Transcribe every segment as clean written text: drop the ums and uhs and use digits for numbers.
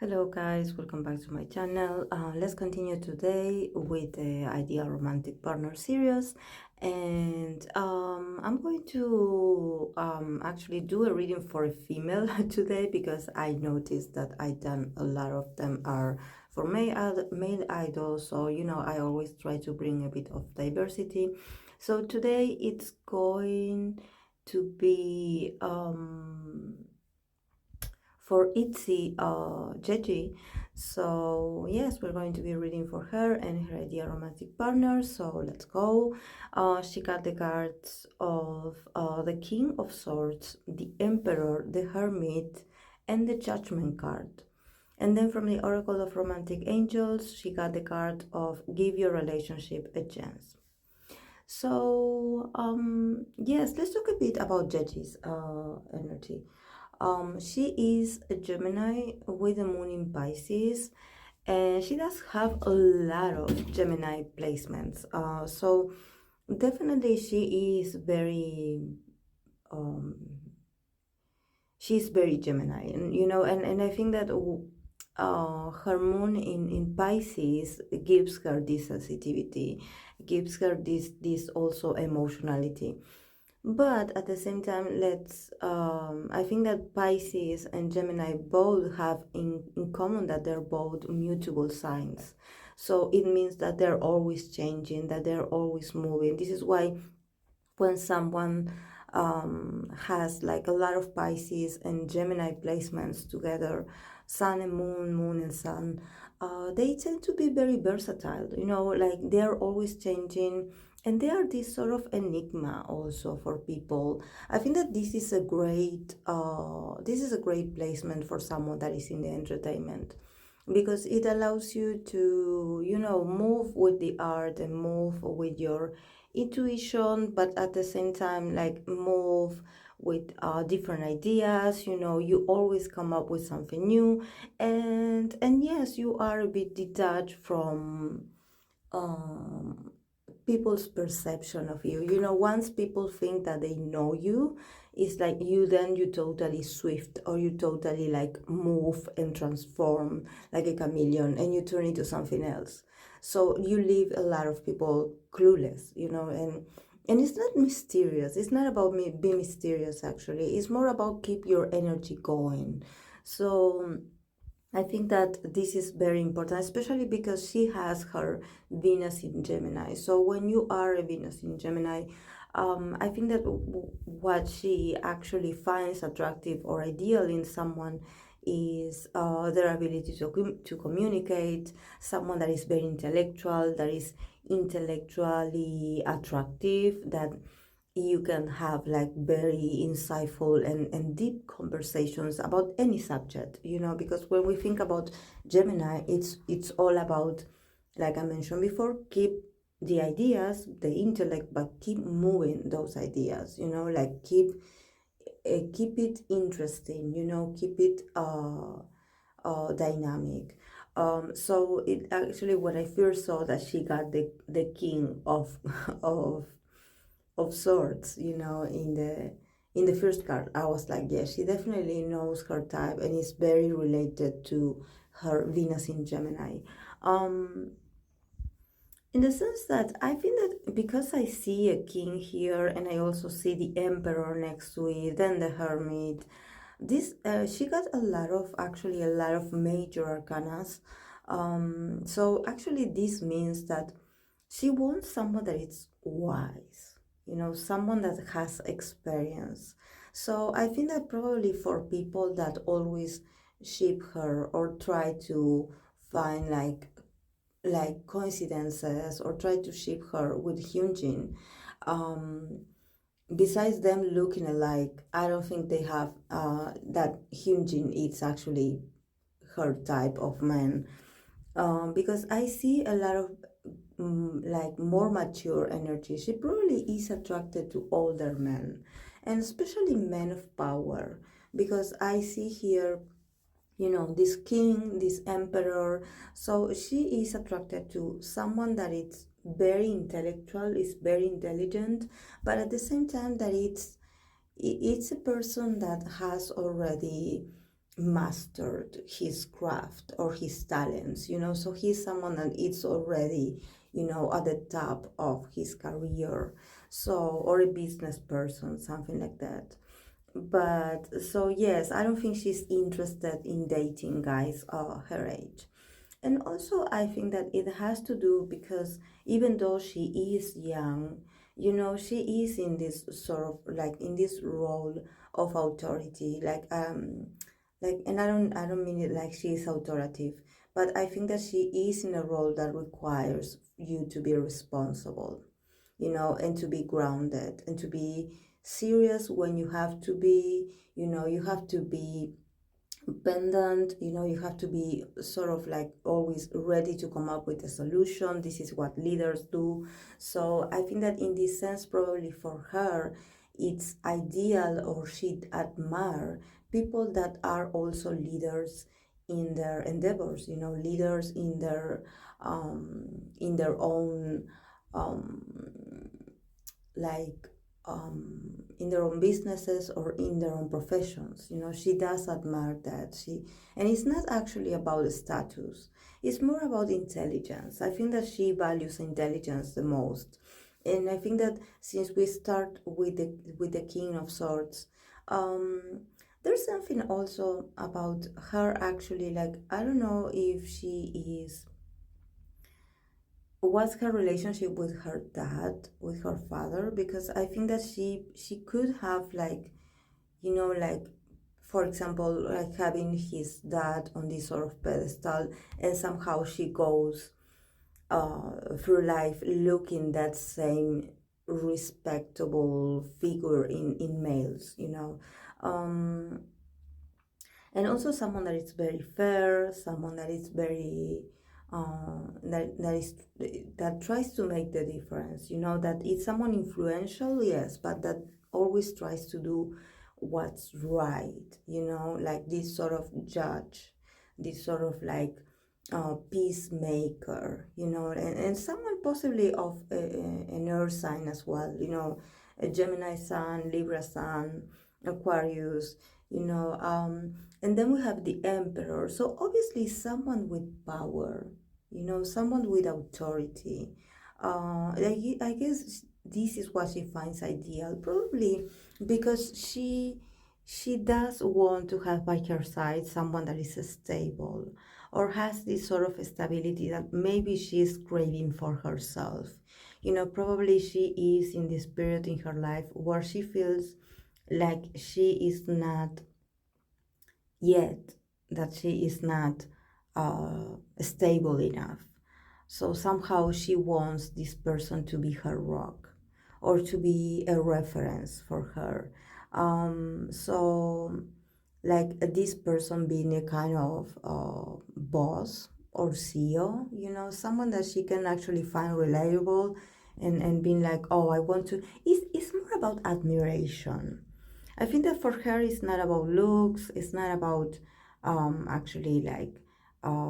Hello guys, welcome back to my channel. Let's continue today with the Ideal Romantic Partner series, and I'm going to actually do a reading for a female today because I noticed that I done a lot of them are for male idols, so I always try to bring a bit of diversity. So today it's going to be for ITZY, Yeji. So yes, we're going to be reading for her and her ideal romantic partner. So let's go. She got the cards of the King of Swords, the Emperor, the Hermit, and the Judgment card. And then from the Oracle of Romantic Angels, she got the card of Give Your Relationship a Chance. So yes, let's talk a bit about Yeji's energy. She is a Gemini with the moon in Pisces, and she does have a lot of Gemini placements. So definitely she's very Gemini, and I think that her moon in Pisces gives her this sensitivity, gives her this also emotionality. But at the same time, I think that Pisces and Gemini both have in common that they're both mutable signs. So it means that they're always changing, that they're always moving. This is why when someone has like a lot of Pisces and Gemini placements together, Sun and Moon, Moon and Sun, they tend to be very versatile, like they're always changing, and they are this sort of enigma also for people. I think that this is a great placement for someone that is in the entertainment, because it allows you to move with the art and move with your intuition, but at the same time like move with different ideas. You always come up with something new, and yes, you are a bit detached from people's perception of you. Once people think that they know you, it's like you totally swift, or you totally like move and transform like a chameleon, and you turn into something else. So you leave a lot of people clueless, and it's not mysterious. It's not about me being mysterious, actually. It's more about keep your energy going. So I think that this is very important, especially because she has her Venus in Gemini. So when you are a Venus in Gemini, I think that what she actually finds attractive or ideal in someone is their ability to communicate, someone that is very intellectual, that is intellectually attractive, that you can have like very insightful and deep conversations about any subject, because when we think about Gemini, it's all about, like I mentioned before, keep the ideas, the intellect, but keep moving those ideas, like keep it interesting, keep it dynamic. So it actually, when I first saw that she got the king of of sorts, in the first card, I was like, yeah, she definitely knows her type and is very related to her Venus in Gemini. In the sense that I think that because I see a king here and I also see the emperor next to it, then the hermit, this she got a lot of major arcanas. So actually this means that she wants someone that is wise, someone that has experience. So I think that probably for people that always ship her or try to find like coincidences or try to ship her with Hyunjin, besides them looking alike, I don't think they have that Hyunjin is actually her type of man, because I see a lot of like more mature energy. She probably is attracted to older men, and especially men of power, because I see here, this king, this emperor. So she is attracted to someone that is very intellectual, is very intelligent, but at the same time that it's a person that has already mastered his craft or his talents, so he's someone that is already, at the top of his career, so, or a business person, something like that. But so yes, I don't think she's interested in dating guys her age. And also, I think that it has to do because even though she is young, she is in this sort of like in this role of authority, and I don't mean it like she is authoritative, but I think that she is in a role that requires you to be responsible, and to be grounded and to be serious when you have to be, you have to be pendant, you have to be sort of like always ready to come up with a solution. This is what leaders do. So I think that in this sense, probably for her, it's ideal, or she'd admire people that are also leaders in their endeavors, leaders in their own um, like in their own businesses or in their own professions. She does admire that. And it's not actually about status. It's more about intelligence. I think that she values intelligence the most. And I think that since we start with the King of Swords, there's something also about her actually, like, I don't know if she is, what's her relationship with her dad, with her father, because I think that she could have, like, like, for example, like having his dad on this sort of pedestal, and somehow she goes through life looking that same respectable figure in males, and also someone that is very fair, someone that is very that tries to make the difference. That it's someone influential, yes, but that always tries to do what's right. Like this sort of judge, this sort of like peacemaker. And someone possibly of an earth sign as well. A Gemini sun, Libra sun, Aquarius. And then we have the Emperor. So obviously someone with power, someone with authority. I guess this is what she finds ideal, probably because she does want to have by her side someone that is stable, or has this sort of stability that maybe she is craving for herself. Probably she is in this period in her life where she feels like she is not yet, that she is not stable enough. So somehow she wants this person to be her rock, or to be a reference for her. So like this person being a kind of boss or CEO, someone that she can actually find reliable, and being like, oh, I want to, it's more about admiration. I think that for her, it's not about looks, it's not about actually like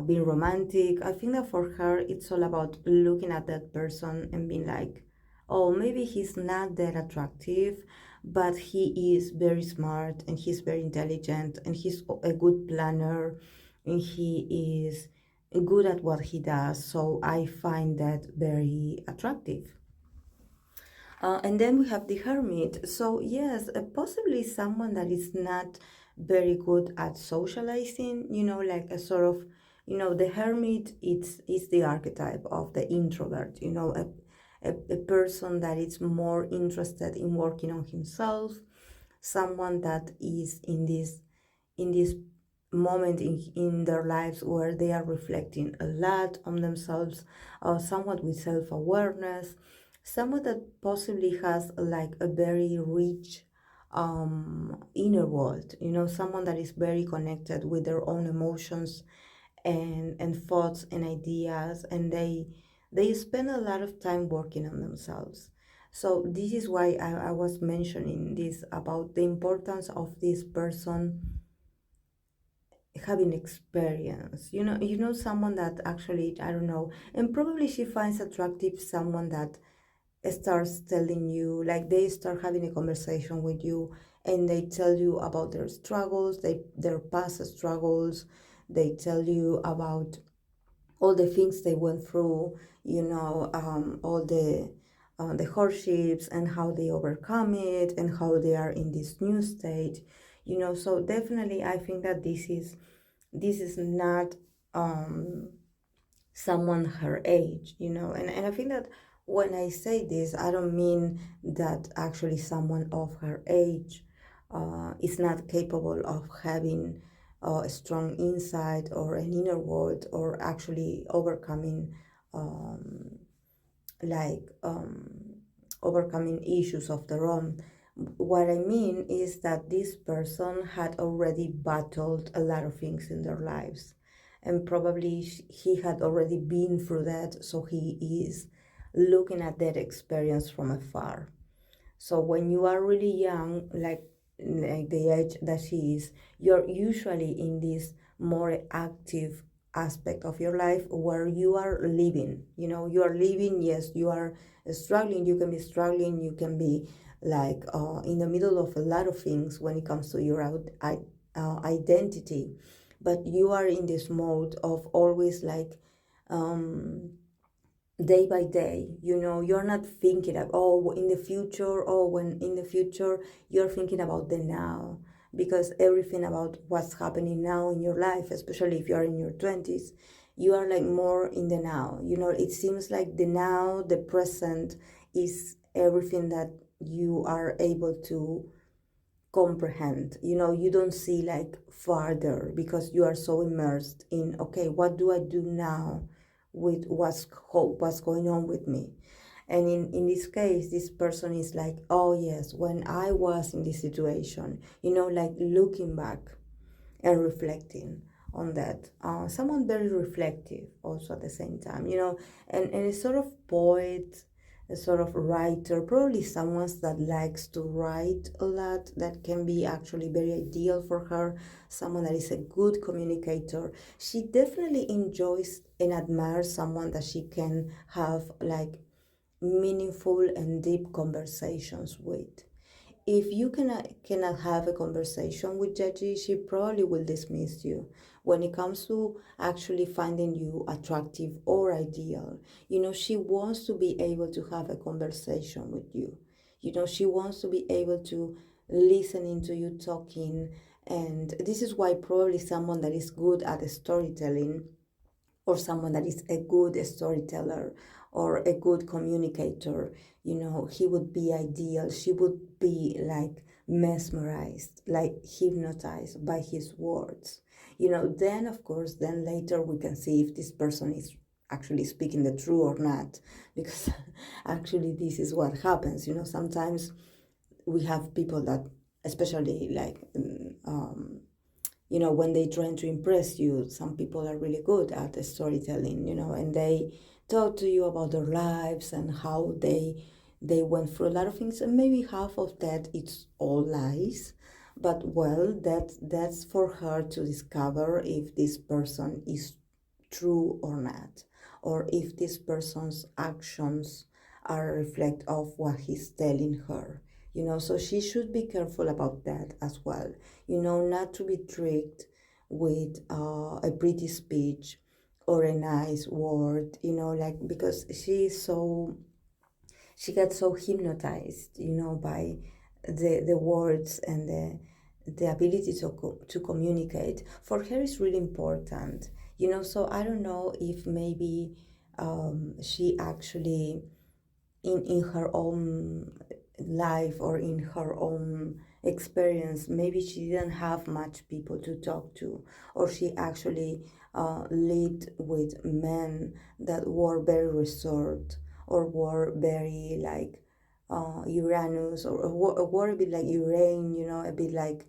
being romantic. I think that for her, it's all about looking at that person and being like, oh, maybe he's not that attractive, but he is very smart, and he's very intelligent, and he's a good planner, and he is good at what he does. So I find that very attractive. And then we have the Hermit. So yes, possibly someone that is not very good at socializing, like a sort of, the Hermit, it's the archetype of the introvert, a person that is more interested in working on himself, someone that is in this moment in their lives where they are reflecting a lot on themselves, someone with self-awareness, someone that possibly has like a very rich inner world, someone that is very connected with their own emotions and thoughts and ideas, and they spend a lot of time working on themselves. So this is why I was mentioning this about the importance of this person having experience. Someone that actually, I don't know, and probably she finds attractive someone that starts telling you, like they start having a conversation with you, and they tell you about their struggles, their past struggles. They tell you about all the things they went through, all the hardships and how they overcome it and how they are in this new state. So definitely I think that this is not someone her age, and I think that when I say this, I don't mean that actually someone of her age is not capable of having a strong insight or an inner world, or actually like um, overcoming issues of their own. What I mean is that this person had already battled a lot of things in their lives, and probably he had already been through that, so he is looking at that experience from afar. So when you are really young, like the age that she is, you're usually in this more active aspect of your life where you are living. You are living. Yes, you are struggling. You can be struggling. You can be like in the middle of a lot of things when it comes to your identity, but you are in this mode of always like. Day by day, you're not thinking of, oh, in the future, or when in the future, you're thinking about the now, because everything about what's happening now in your life, especially if you're in your 20s, you are like more in the now. It seems like the now, the present, is everything that you are able to comprehend. You don't see like farther, because you are so immersed in, okay, what do I do now with what's going on with me. And in this case, this person is like, oh yes, when I was in this situation, like looking back and reflecting on that. Someone very reflective also at the same time, and a sort of poet, a sort of writer, probably someone that likes to write a lot. That can be actually very ideal for her. Someone that is a good communicator. She definitely enjoys and admires someone that she can have like meaningful and deep conversations with. If you cannot have a conversation with Yeji, she probably will dismiss you. When it comes to actually finding you attractive or ideal, she wants to be able to have a conversation with you. She wants to be able to listen into you talking. And this is why probably someone that is good at storytelling, or someone that is a good storyteller or a good communicator, he would be ideal. She would be like mesmerized, like hypnotized by his words. Then of course, then later we can see if this person is actually speaking the truth or not, because actually this is what happens. Sometimes we have people that, especially like when they trying to impress you, some people are really good at the storytelling, and they talk to you about their lives and how they went through a lot of things, and maybe half of that it's all lies. But well, that's for her to discover if this person is true or not, or if this person's actions are a reflect of what he's telling her. So she should be careful about that as well, not to be tricked with a pretty speech or a nice word, like, because she gets so hypnotized, by the words and the ability to communicate. For her is really important, so I don't know if maybe she actually in her own life or in her own experience, maybe she didn't have much people to talk to, or she actually lived with men that were very reserved, or were very like Uranus, or were a bit like Uranus, a bit like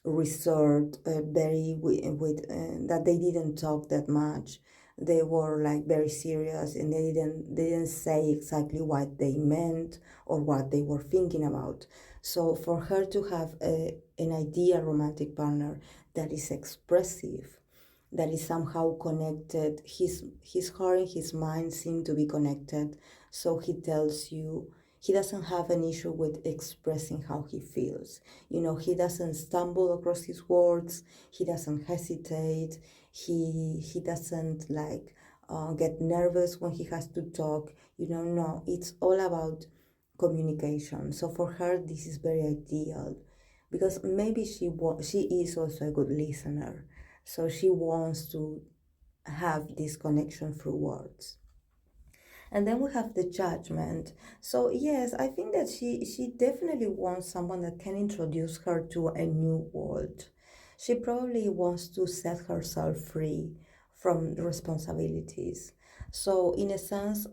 reserved, very with that they didn't talk that much. They were like very serious, and they didn't say exactly what they meant or what they were thinking about. So for her to have an ideal romantic partner that is expressive, that is somehow connected, his heart and his mind seem to be connected. So he tells you he doesn't have an issue with expressing how he feels. He doesn't stumble across his words. He doesn't hesitate. He doesn't like get nervous when he has to talk. No, it's all about communication. So for her, this is very ideal, because maybe she is also a good listener. So she wants to have this connection through words. And then we have the Judgment. So yes, I think that she definitely wants someone that can introduce her to a new world. She probably wants to set herself free from responsibilities. So in a sense,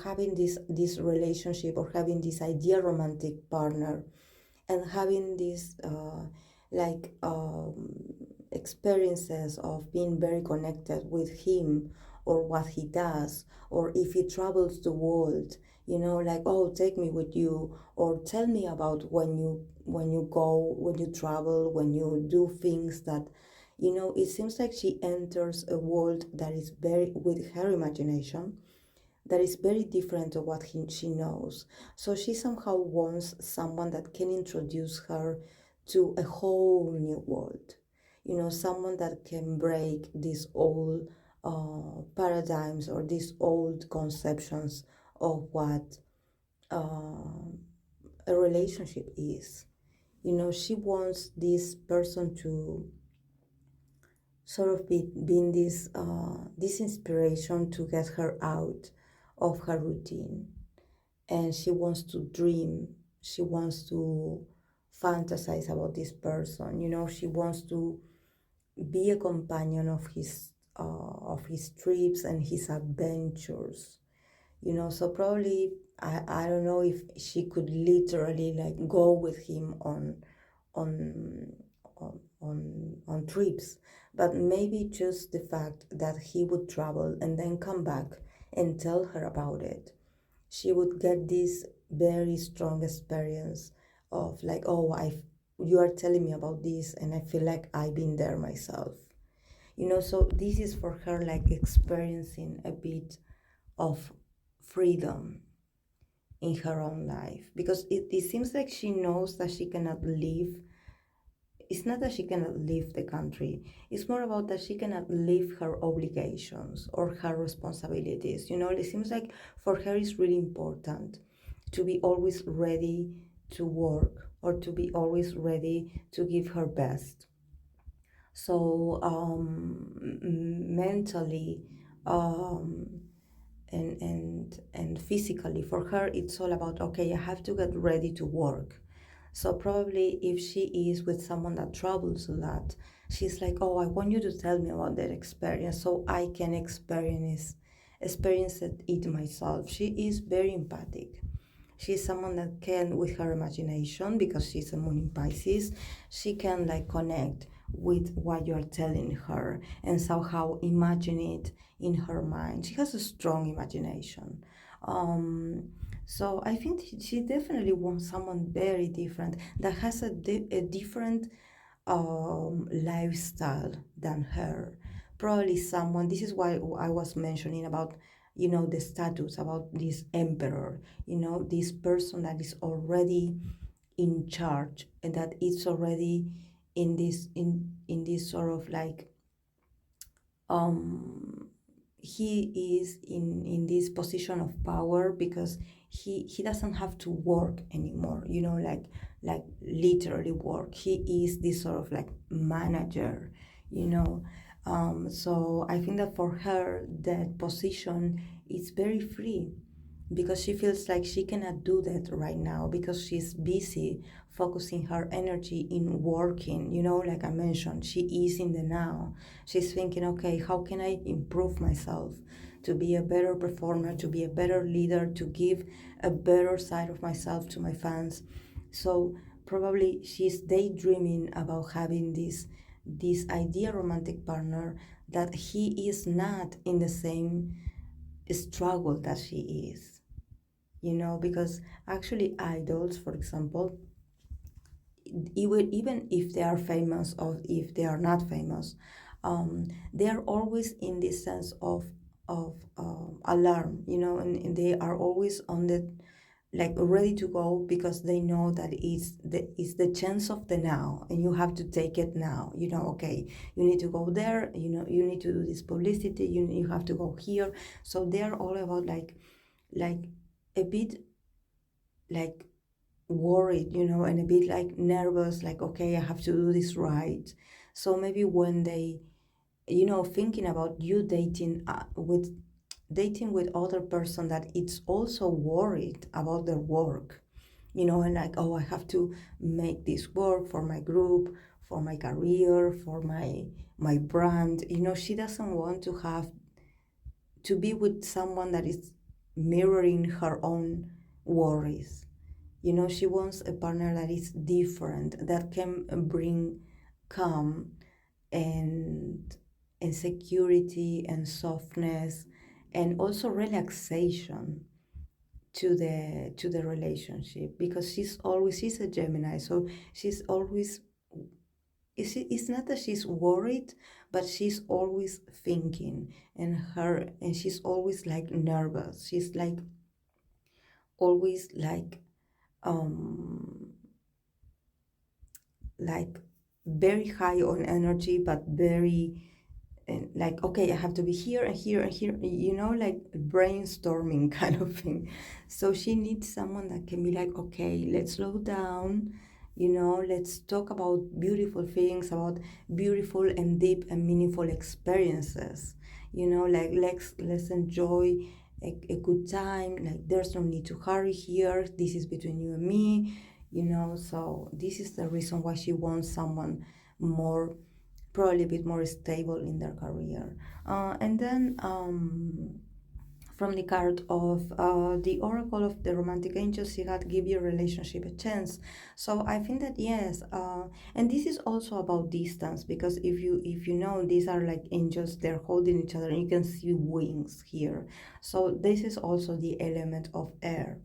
having this relationship, or having this ideal romantic partner, and having these experiences of being very connected with him, or what he does, or if he travels the world, like, oh, take me with you, or tell me about when you travel, when you do things that, it seems like she enters a world that is very, with her imagination, that is very different to what she knows. So she somehow wants someone that can introduce her to a whole new world. Someone that can break these old paradigms, or these old conceptions of what uh, a relationship is. She wants this person to sort of being this inspiration to get her out of her routine. And she wants to dream. She wants to fantasize about this person. She wants to be a companion of his trips and his adventures. So probably, I don't know if she could literally like go with him on on trips, but maybe just the fact that he would travel and then come back and tell her about it, she would get this very strong experience of like, oh, you are telling me about this, and I feel like I've been there myself. So this is for her like experiencing a bit of freedom in her own life, because it seems like she knows that she cannot live. It's not that she cannot leave the country, it's more about that she cannot leave her obligations or her responsibilities. It seems like for her it's really important to be always ready to work, or to be always ready to give her best. So mentally, um, and physically, for her it's all about, okay, I have to get ready to work. So probably if she is with someone that travels a lot, she's like, oh, I want you to tell me about that experience so I can experience it myself. She is very empathic. She's someone that can, with her imagination, because she's a moon in Pisces, she can like connect with what you're telling her and somehow imagine it in her mind. She has a strong imagination. So I think she definitely wants someone very different, that has a different lifestyle than her. Probably someone, this is why I was mentioning about, the status, about this emperor, this person that is already in charge, and that is already in this sort of like, he is in this position of power, because he doesn't have to work anymore, like literally work. He is this sort of like manager, you know so I think that for her that position is very free, because she feels like she cannot do that right now, because she's busy focusing her energy in working. Like I mentioned, she is in the now. She's thinking, okay, how can I improve myself to be a better performer, to be a better leader, to give a better side of myself to my fans. So probably she's daydreaming about having this ideal romantic partner, that he is not in the same struggle that she is. Because actually idols, for example, even if they are famous or if they are not famous, they are always in this sense of alarm, and they are always on the like ready to go, because they know that it's the chance of the now, and you have to take it now. Okay, you need to go there, you need to do this publicity, you have to go here. So they're all about like a bit like worried, and a bit like nervous, like, okay, I have to do this right. So maybe when they, thinking about you dating with other person that it's also worried about their work, and like, oh, I have to make this work for my group, for my career, for my brand. She doesn't want to be with someone that is mirroring her own worries. She wants a partner that is different, that can bring calm and security and softness, and also relaxation to the relationship, because she's a Gemini, so she's always, it's not that she's worried, but she's always thinking, and she's always like nervous. She's like always um like very high on energy, but very, and like, okay, I have to be here and here and here, like brainstorming kind of thing. So she needs someone that can be like, okay, let's slow down, let's talk about beautiful things, about beautiful and deep and meaningful experiences, like let's enjoy a good time. Like, there's no need to hurry here, this is between you and me. So this is the reason why she wants someone more, probably a bit more stable in their career. And then from the card of the Oracle of the Romantic Angels, she had give your relationship a chance. So I think that yes, and this is also about distance, because if you know, these are like angels, they're holding each other, and you can see wings here. So this is also the element of air,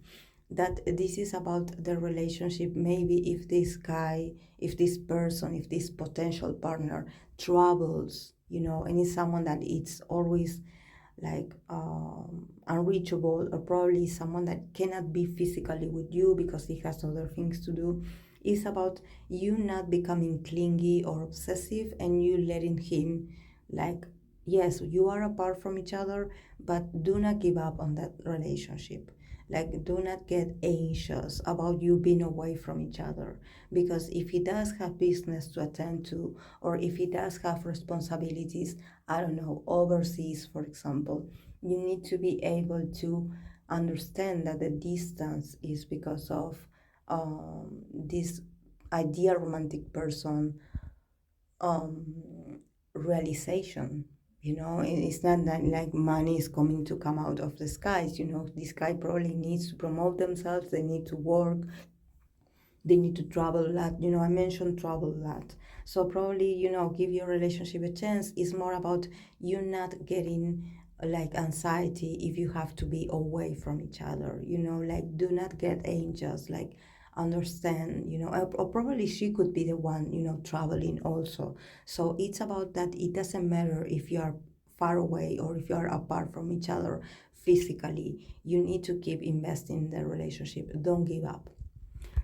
that this is about the relationship. Maybe if this guy, if this person, if this potential partner travels, and is someone that it's always like unreachable, or probably someone that cannot be physically with you because he has other things to do. It's about you not becoming clingy or obsessive, and you letting him, like, yes, you are apart from each other, but do not give up on that relationship. Like, do not get anxious about you being away from each other, because if he does have business to attend to, or if he does have responsibilities, I don't know, overseas, for example, you need to be able to understand that the distance is because of this ideal romantic person realization. It's not that like money is coming to come out of the skies. This guy probably needs to promote themselves, they need to work, they need to travel a lot. I mentioned travel a lot. So probably, give your relationship a chance. It's more about you not getting like anxiety if you have to be away from each other. Like, do not get anxious. Like, understand, or probably she could be the one, traveling also. So it's about that. It doesn't matter if you are far away or if you are apart from each other physically. You need to keep investing in the relationship. Don't give up.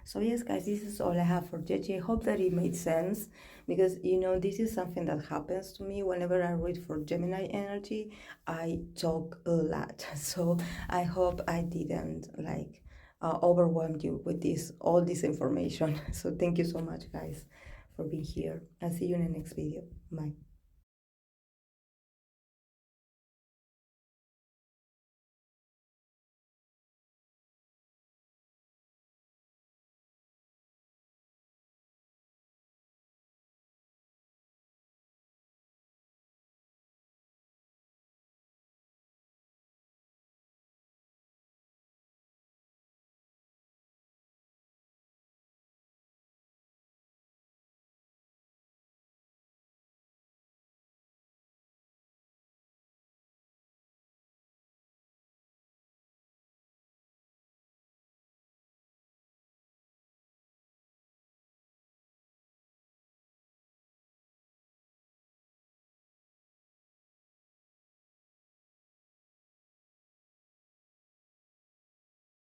So yes, guys, this is all I have for Yeji. I hope that it made sense, because this is something that happens to me whenever I read for Gemini energy. I talk a lot, so I hope I didn't like overwhelm you with all this information. So thank you so much, guys, for being here. I'll see you in the next video. Bye.